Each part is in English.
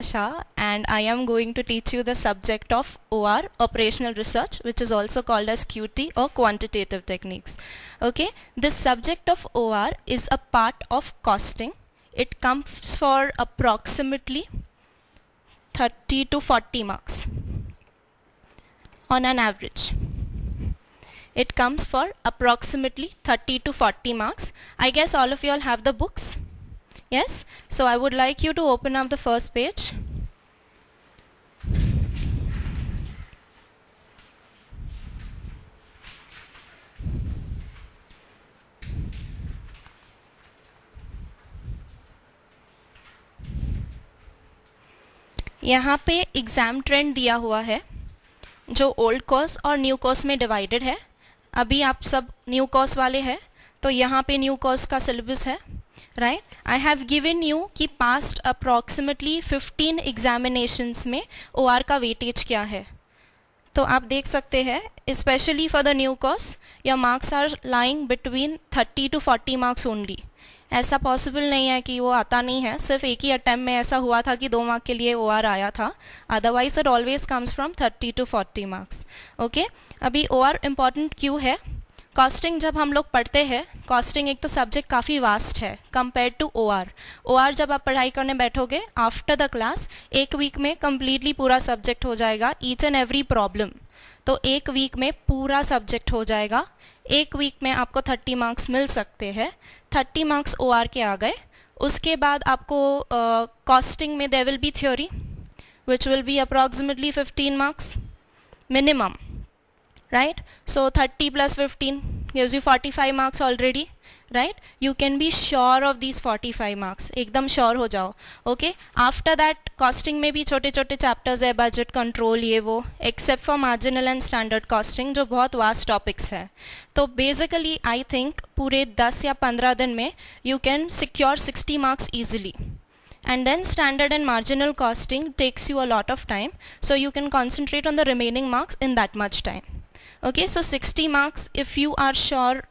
Shah, and I am going to teach you the subject of OR, operational research, which is also called as QT or quantitative techniques. Okay, this subject of OR is a part of costing. It comes for approximately 30 to 40 marks on an average. It comes for approximately 30 to 40 marks. I guess all of you all have the books. Yes, so I would like you to open up the first page. यहाँ पे exam trend दिया हुआ है जो old course और new course में divided है. अभी आप सब न्यू कोर्स वाले हैं तो यहाँ पे न्यू कोर्स का सिलेबस है. Right, I have given you कि पास्ट अप्रॉक्सीमेटली 15 एग्जामिनेशंस में OR का वेटेज क्या है. तो आप देख सकते हैं specially for the new course your marks are lying between 30 to 40 marks only. ऐसा पॉसिबल नहीं है कि वो आता नहीं है. सिर्फ एक ही अटैम्प्ट में ऐसा हुआ था कि 2 मार्क के लिए OR आया था. Otherwise it always comes from 30 to 40 marks. Okay, अभी OR इम्पॉर्टेंट क्यों है? कॉस्टिंग जब हम लोग पढ़ते हैं, कॉस्टिंग एक तो सब्जेक्ट काफ़ी वास्ट है कंपेयर टू OR. OR जब आप पढ़ाई करने बैठोगे आफ्टर द क्लास, एक वीक में कम्प्लीटली पूरा सब्जेक्ट हो जाएगा, ईच एंड एवरी प्रॉब्लम. तो एक वीक में पूरा सब्जेक्ट हो जाएगा. एक वीक में आपको 30 मार्क्स मिल सकते हैं. 30 मार्क्स OR के आ गए. उसके बाद आपको कॉस्टिंग में there will be theory which will be approximately 15 marks minimum, right? So 30 plus 15 gives you 45 marks already, right? You can be sure of these 45 marks. एकदम श्योर हो जाओ. ओके, आफ्टर दैट कॉस्टिंग में भी छोटे छोटे chapters है, budget control ये वो, except for marginal and standard costing जो बहुत वास्ट टॉपिक्स है. तो बेसिकली आई थिंक पूरे 10 या 15 दिन में you can secure 60 marks easily. And then standard and marginal costing takes you a lot of time, so you can concentrate on the remaining marks in that much time. Okay, so 60 marks if you are sure,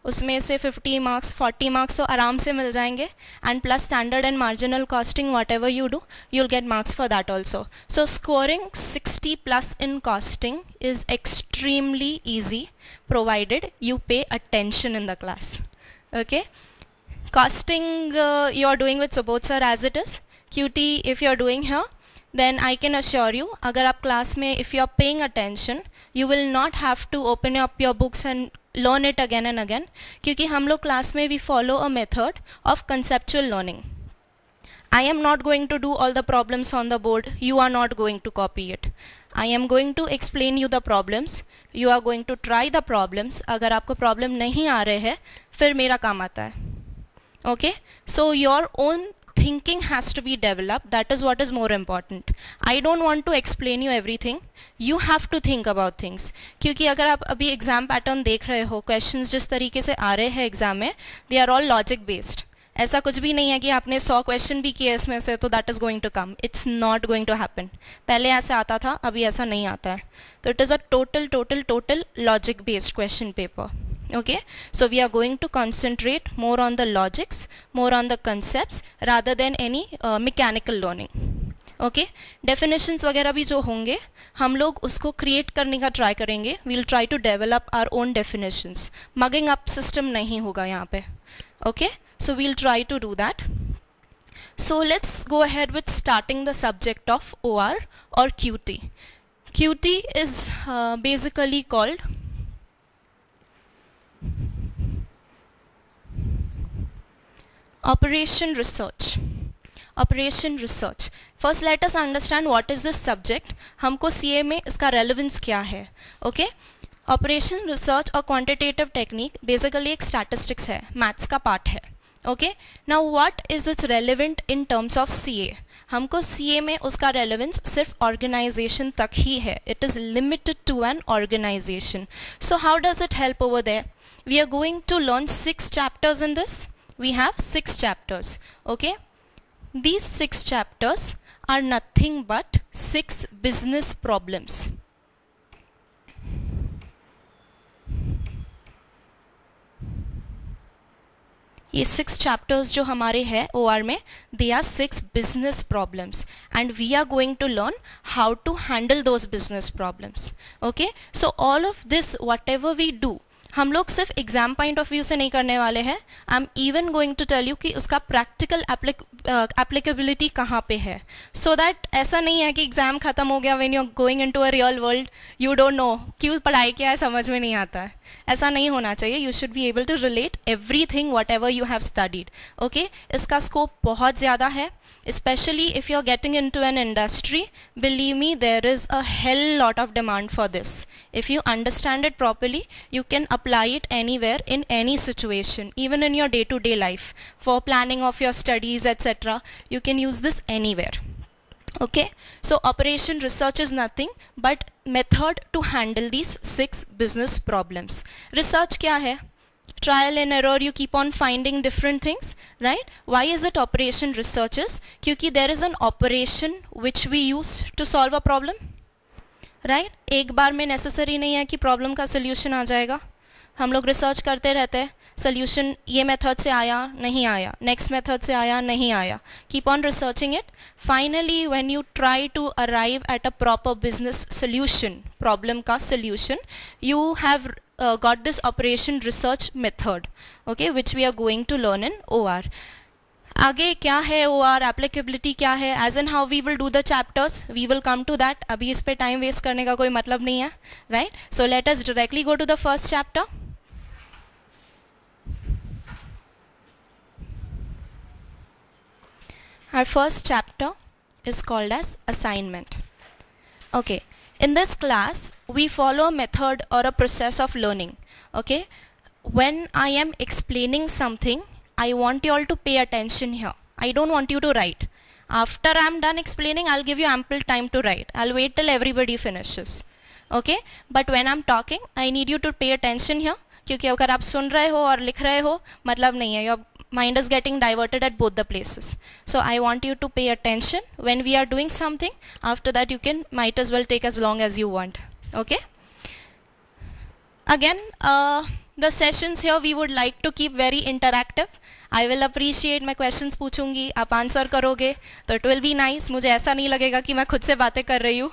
उसमें से 50 marks 40 marks तो आराम से मिल जाएंगे. And plus standard and marginal costing, whatever you do, you'll get marks for that also. So scoring 60 plus in costing is extremely easy provided you pay attention in the class. Okay, costing you are doing with Subodh sir as it is. QT if you are doing here, then I can assure you अगर आप class में if you are paying attention, you will not have to open up your books and learn it again and again, क्योंकि हम लोग class में we follow a method of conceptual learning. I am not going to do all the problems on the board. You are not going to copy it. I am going to explain you the problems. You are going to try the problems. अगर आपको problem नहीं आ रहे हैं फिर मेरा काम आता है. Okay, so your own thinking has to be developed. That is what is more important. I don't want to explain you everything. You have to think about things. क्योंकि अगर आप अभी एग्जाम पैटर्न देख रहे हो, क्वेश्चंस जिस तरीके से आ रहे हैं एग्जाम में, they are all logic based. ऐसा कुछ भी नहीं है कि आपने 100 क्वेश्चन भी किए इसमें से तो that is going to come. It's not going to happen. पहले ऐसा आता था, अभी ऐसा नहीं आता है. तो it is a total logic based question paper. Okay, so we are going to concentrate more on the logics, more on the concepts rather than any mechanical learning. Okay, definitions वगैरह भी जो होंगे हम लोग उसको create करने का try करेंगे. We'll try to develop our own definitions. Mugging up system नहीं होगा यहाँ पे. Okay, so we'll try to do that. So let's go ahead with starting the subject of OR or QT. QT is basically called Operation research. Operation research. First let us understand what is this subject. हमको CA में इसका relevance क्या है. Okay, Operation research और quantitative technique basically एक statistics है, maths का part है. Okay, now what is its relevant in terms of CA? हमको CA में उसका relevance सिर्फ organization तक ही है. It is limited to an organization. So how does it help over there? We are going to learn 6 chapters in this. We have 6 chapters. Okay, these 6 chapters are nothing but 6 business problems. ये 6 chapters जो हमारे हैं OR में, they are 6 business problems and we are going to learn how to handle those business problems. Okay, so all of this whatever we do, हम लोग सिर्फ exam point of view से नहीं करने वाले हैं. I am even going to tell you कि उसका प्रैक्टिकल एप्लीकेबिलिटी कहाँ पे है, सो दैट ऐसा नहीं है कि एग्जाम खत्म हो गया, when you are going into a real world you don't know क्यों पढ़ाई क्या है, समझ में नहीं आता है. ऐसा नहीं होना चाहिए. You should be able to relate everything whatever you have studied. Okay, इसका स्कोप बहुत ज़्यादा है. Especially if you're getting into an industry, believe me, there is a hell lot of demand for this. If you understand it properly, you can apply it anywhere in any situation, even in your day-to-day life. For planning of your studies, etc., you can use this anywhere. Okay, so operation research is nothing but method to handle these 6 business problems. Research क्या है? Trial and error, you keep on finding different things, right? Why is it operation researches? क्योंकि there is an operation which we use to solve a problem, right? एक बार में necessary नहीं है कि problem का solution आ जाएगा. हम लोग रिसर्च करते रहते हैं, सोल्यूशन ये मेथड से आया नहीं आया, नेक्स्ट मेथड से आया नहीं आया, keep on researching it. Finally when you try to arrive at a proper business solution, problem का solution, you have got this operation research method, okay, which we are going to learn in OR. आगे क्या है OR, applicability क्या है, as and how we will do the chapters, we will come to that. अभी इस पे time waste करने का कोई मतलब नहीं है, right? So let us directly go to the first chapter. Our first chapter is called as assignment. Okay, in this class we follow a method or a process of learning. Okay, when I am explaining something, I want you all to pay attention here. I don't want you to write. After I am done explaining, I'll give you ample time to write. I'll wait till everybody finishes. Okay, but when I'm talking, I need you to pay attention here. क्योंकि अगर आप सुन रहे हो और लिख रहे हो मतलब नहीं है, your mind is getting diverted at both the places. So I want you to pay attention when we are doing something. After that you can might as well take as long as you want. Okay, again the sessions here we would like to keep very interactive. I will appreciate, मैं questions पूछूंगी, आप answer करोगे तो it will be nice. मुझे ऐसा नहीं लगेगा कि मैं खुद से बातें कर रही हूँ,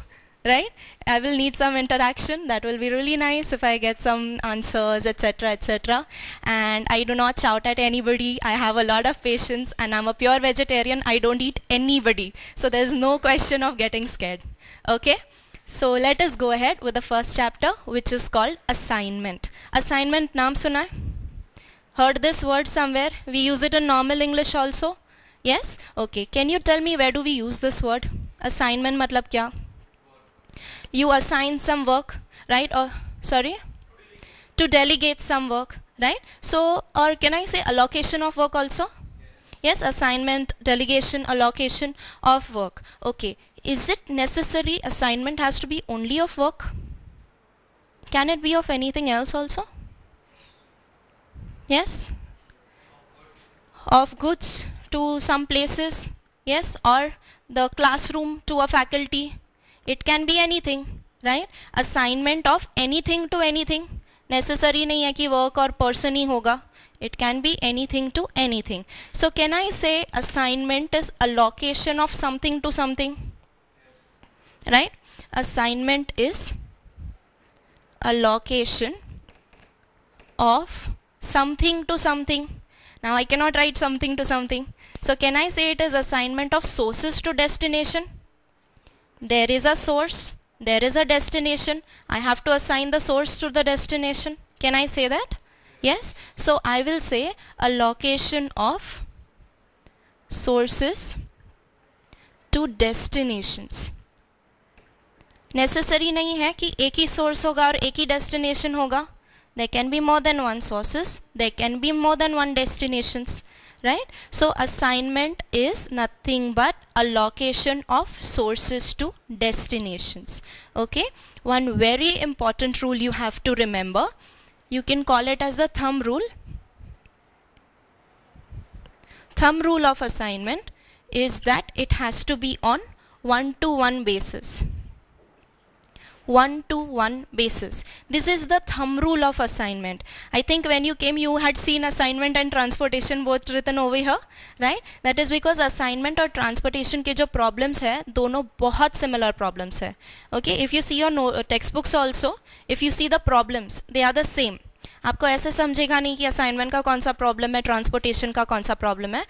right? I will need some interaction. That will be really nice if I get some answers, etc., etc. And I do not shout at anybody. I have a lot of patience and I'm a pure vegetarian. I don't eat anybody. So there's no question of getting scared. Okay, so let us go ahead with the first chapter, which is called assignment. Assignment naam suna hai? Heard this word somewhere? We use it in normal English also. Yes? Okay, can you tell me where do we use this word? Assignment matlab kya? You assign some work, right? Or sorry, to delegate some work, right? So, or can I say allocation of work also? Yes, assignment, delegation, allocation of work. Okay, is it necessary assignment has to be only of work? Can it be of anything else also? Yes, of goods to some places, yes, or the classroom to a faculty. It can be anything, right? Assignment of anything to anything. Necessary नहीं है कि work और person ही होगा. It can be anything to anything. So can I say assignment is allocation of something to something? Right? Assignment is allocation of something to something. Now I cannot write something to something. So can I say it is assignment of sources to destination? There is a source, there is a destination. I have to assign the source to the destination. Can I say that? Yes. So I will say allocation of sources to destinations. Necessary नहीं है कि एक ही source होगा और एक ही destination होगा. There can be more than one sources. There can be more than one destinations. Right? So assignment is nothing but allocation of sources to destinations. Okay, one very important rule you have to remember, you can call it as the thumb rule. Thumb rule of assignment is that it has to be on one-to-one basis. 1-to-1 basis. This is the thumb rule of assignment. I think when you came you had seen assignment and transportation both written over here, right? That is because assignment और transportation के जो problems है दोनों बहुत similar problems है. Okay, if you see your textbooks also, if you see the problems, they are the same. आपको ऐसे समझेगा नहीं कि असाइनमेंट का कौन सा प्रॉब्लम है, ट्रांसपोर्टेशन का कौन सा प्रॉब्लम है.